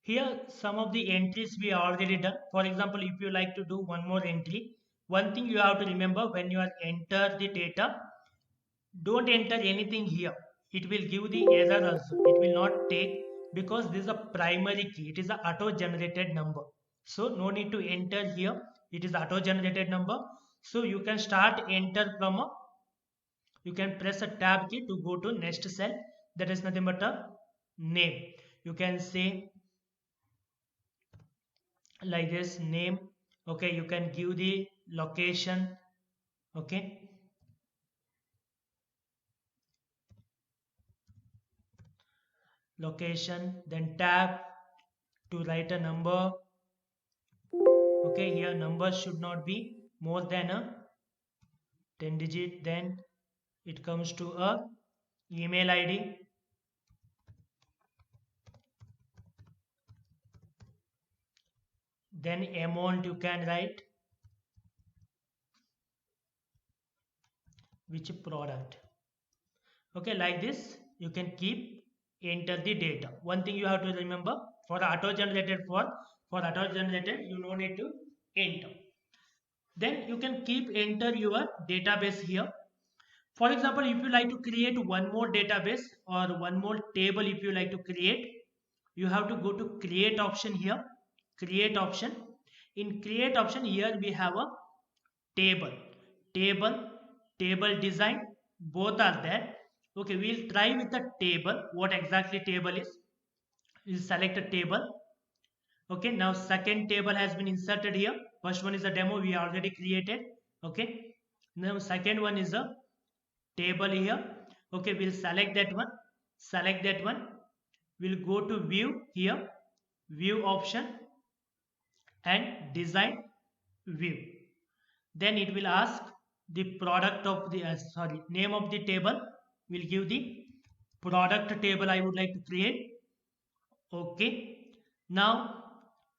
Here some of the entries we already done. For example, if you like to do one more entry, one thing you have to remember: when you are enter the data, don't enter anything here. It will give the error also. It will not take, because this is a primary key. It is a auto generated number, so no need to enter here. It is auto generated number. So you can start enter from a, you can press a tab key to go to next cell. That is nothing but a name. You can say like this, name. Okay, you can give the location. Okay, location, then tab to write a number. Okay, here number should not be more than a 10 digit. Then it comes to a email id. Then amount you can write, which product. Okay, like this you can keep enter the data. One thing you have to remember: for auto generated, for auto generated you no need to enter. Then you can keep enter your database here. For example, if you like to create one more database or one more table, if you like to create, you have to go to create option here. Create option. In create option, here we have a table. Table, table design, both are there. Okay, we'll try with the table. What exactly table is? We'll select a table. Okay, now second table has been inserted here. First one is a demo we already created. Okay, now second one is a table here. Okay, we'll select that one. Select that one. We'll go to view here, view option, and design view. Then it will ask the product of the sorry, name of the table. We'll give the product table I would like to create. Okay, now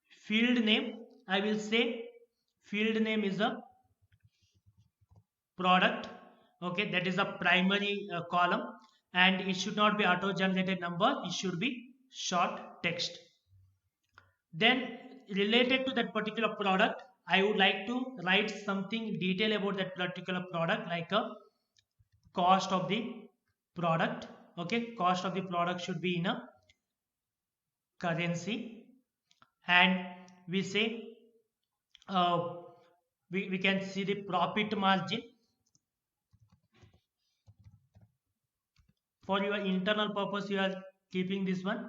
field name, I will say field name is a product. Okay, that is a primary column, and it should not be auto generated number. It should be short text. Then related to that particular product, I would like to write something detail about that particular product, like a cost of the product. Okay, cost of the product should be in a currency. And we say uh, we can see the profit margin. For your internal purpose you are keeping this one.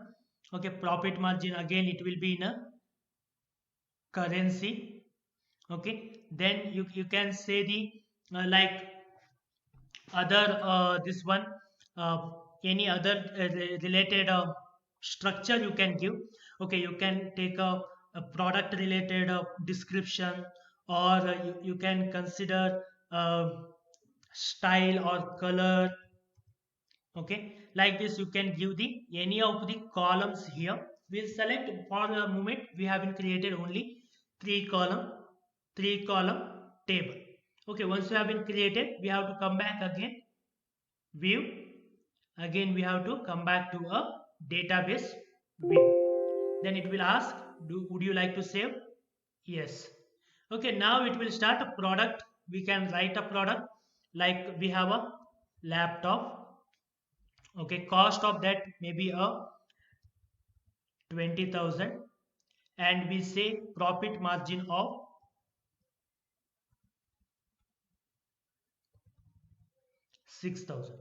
Okay, profit margin, again it will be in a currency. Okay, then you can say the like other this one, uh, any other related structure you can give. Okay, you can take a product related description, or you can consider uh, style or color. Okay, like this you can give the any of the columns here. We'll select, for the moment we have been created only three column table. Okay, once you have been created, we have to come back again, view. Again we have to come back to a database view. Then it will ask, would you like to save? Yes. Okay, now it will start a product. We can write a product, like we have a laptop. Okay, cost of that maybe a 20,000, and we say profit margin of 6,000.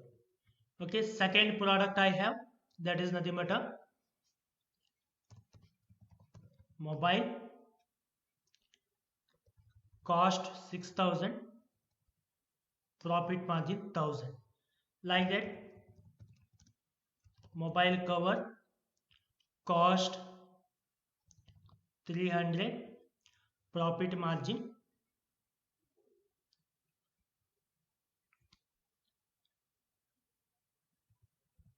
Okay, second product I have, that is nothing but a mobile, cost 6,000, profit margin 1,000. Like that, mobile cover, cost 300, profit margin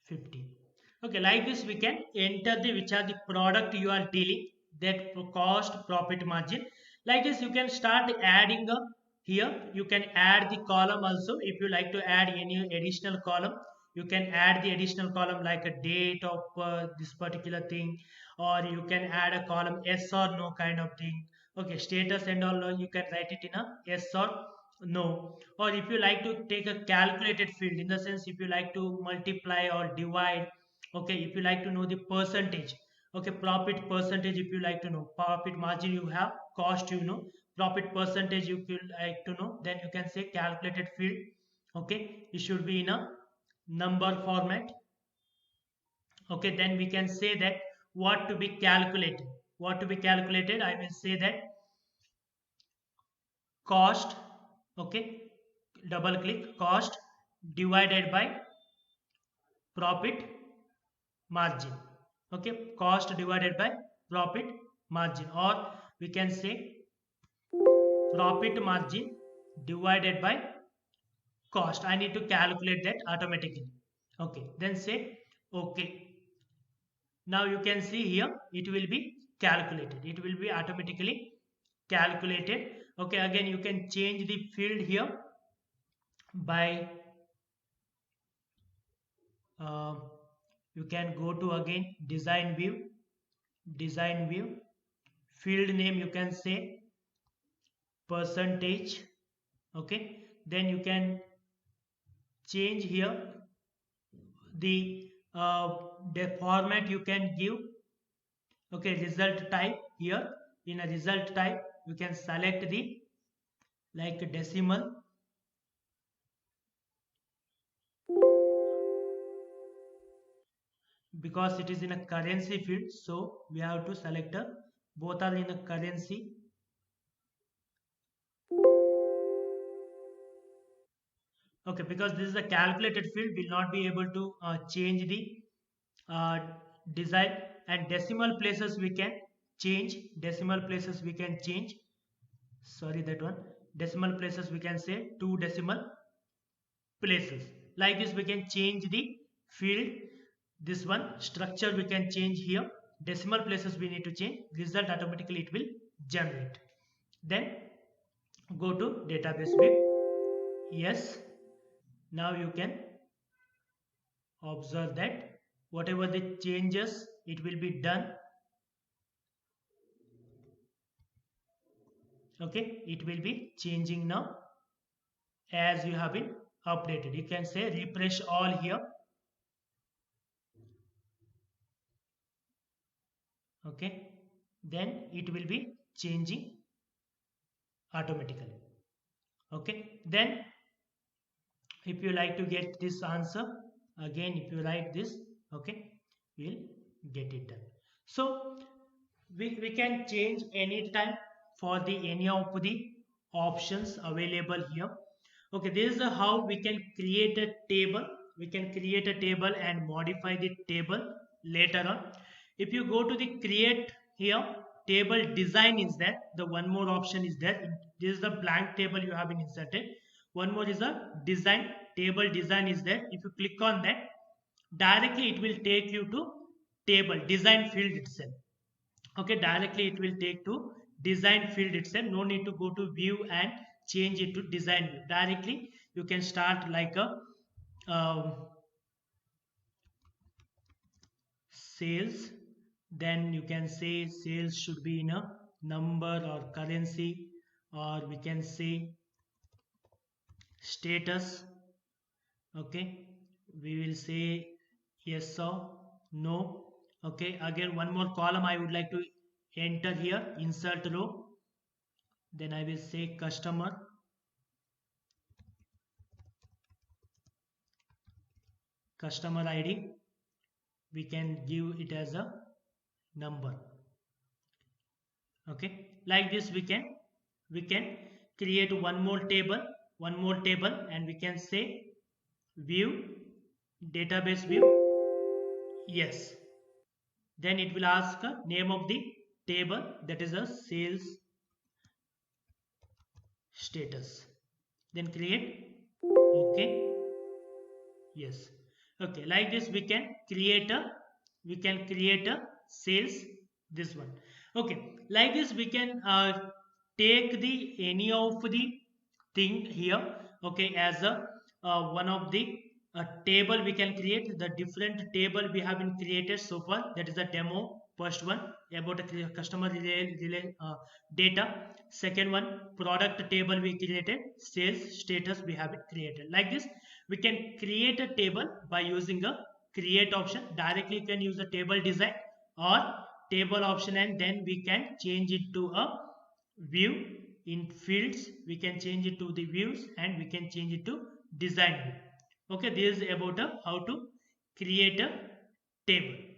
50. Okay, like this we can enter the which are the product you are dealing, that cost, profit margin. Like this you can start adding here. You can add the column also. If you like to add any additional column, you can add the additional column like a date of this particular thing, or you can add a column yes or no kind of thing. Okay, status and all, you can write it in a yes or no. Or if you like to take a calculated field, in the sense if you like to multiply or divide, okay, if you like to know the percentage, okay, profit percentage, if you like to know profit margin, you have cost, you know, profit percentage you feel like to know, then you can say calculated field. Okay, it should be in a number format. Okay, then we can say that what to be calculated. What to be calculated, I will say that cost. Okay, double click cost divided by profit margin. Okay, cost divided by profit margin, or we can say profit margin divided by cost. I need to calculate that automatically. Okay, then say okay. Now you can see here it will be calculated, it will be automatically calculated. Okay, again you can change the field here by uh, you can go to again design view, field name you can say percentage. Okay, then you can change here the format you can give. Okay, result type here, in a result type you can select the like decimal. Because it is in a currency field, so we have to select a both are in a currency. Okay, because this is a calculated field, will not be able to change the uh, design. And decimal places we can change, decimal places we can change, sorry, that one, decimal places we can say two decimal places. Like this we can change the field. This one structure we can change here, decimal places we need to change, result automatically it will generate. Then go to database view. Yes, now you can observe that whatever the changes it will be done. Okay, it will be changing now as you have been updated. You can say refresh all here. Okay, then it will be changing automatically. Okay, then if you like to get this answer, again if you write this, okay, we'll get it done. So we can change anytime for the any of the options available here. Okay, this is how we can create a table. We can create a table and modify the table later on. If you go to the create here, table design is there, the one more option is there. This is the blank table you have been inserted. One more is a design, table design is there. If you click on that, directly it will take you to table design field itself. Okay, directly it will take to design field itself. No need to go to view and change it to design view. Directly you can start like a sales. Then you can say sales should be in a number or currency, or we can say status. Okay, we will say yes or no. Okay, again one more column I would like to enter here, insert row. Then I will say customer ID, we can give it as a number. Okay, like this we can create one more table and we can say view, database view. Yes, then it will ask a name of the table, that is a sales status. Then create. Okay, yes. Okay, like this we can create a sales, this one. Okay, like this we can take the any of the thing here. Okay, as a one of the a table we can create. The different table we have been created so far, that is the demo. First one about a customer data. Second one, product table we created. Sales status we have created. Like this we can create a table by using a create option. Directly you can use the table design or table option, and then we can change it to a view. In fields we can change it to the views, and we can change it to design view. Okay, this is about how to create a table.